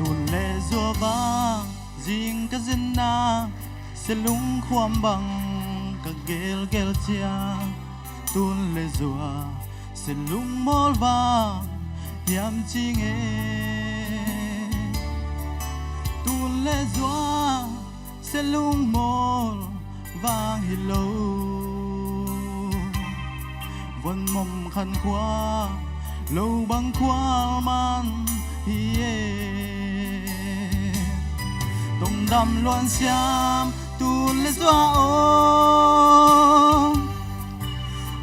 tuôn lệ rùa vang riêng cái dân na sẽ lúng khoam bằng các gel gel chia tuôn lệ rùa sẽ lúng mol vang hiam chi nghe tuôn lệ rùa sẽ lúng mol vang hi lâu vẫn mong khăn khoa lâu bằng khoa man hi tông đam loan xiam tu lê doa ôm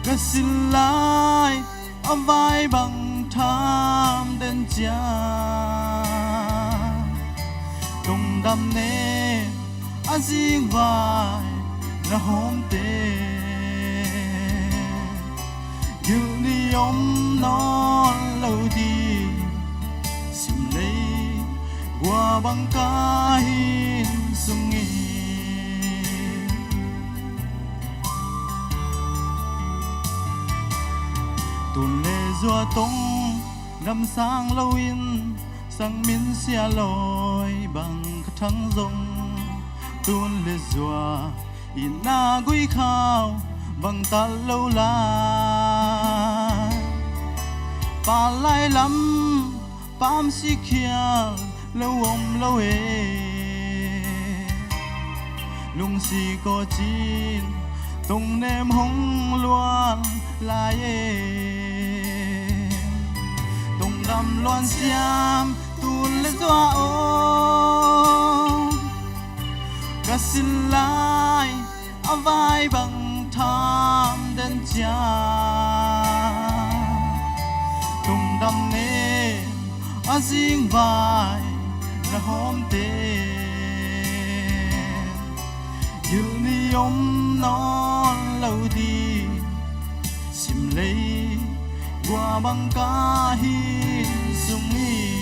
cái xin lại ôm vai bằng tham đến cha tông đam nê anh riêng vai là hôm tê yêu đi ôm nó lâu đi xin lấy qua bằng ca hin sung nghi tuôn lệ rùa tông năm sang lâu in sang miên xia loi bằng thắng rồng tuôn lệ rùa in na gui khao bằng ta lâu la pa lai lắm pam si kia lâu om lâu ê lung si có chín tung nem hong loan lai ê tung đam loan xiam tuôn lệ doa ôm cả xin lai a vai bằng tham đến cha tung đam nê a riêng vai là hôm tê yêu ni ôm nó lâu đi xìm lấy qua bằng ca hin sung nghi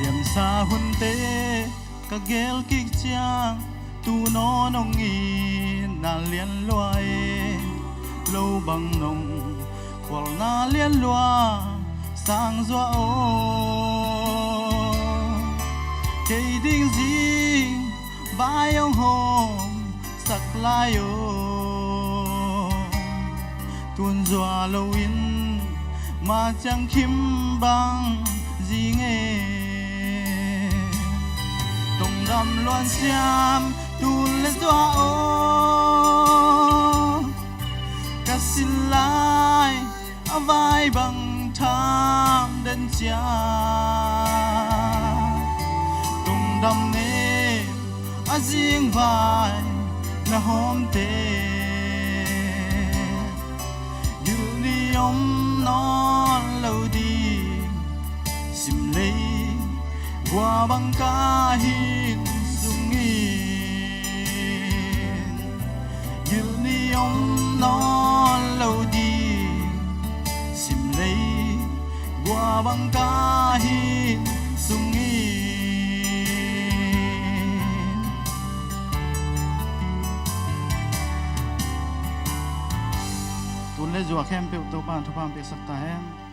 liềm xa hun tê các gel kik chiang tu nó nong nghi na liên loa lâu bằng nồng qual na liên loa sang doa ô cây đinh dinh vai ông hồn sắc lai ô tuôn doa lâu in mà chẳng kim bằng gì nghe tông đam loan xiam tuôn lệ doa ô cả xin lại a vai bằng tham đến cha tông đam nê a riêng vai là hôm tê yêu đi ôm nó lâu đi xìm lấy qua bằng ca hin sung nghi yêu ni ôm nó lâu đi xìm lấy qua bằng ca hin sung nghi tuôn lệ rùa khem piu tô pan thu pam piu sắc ta hen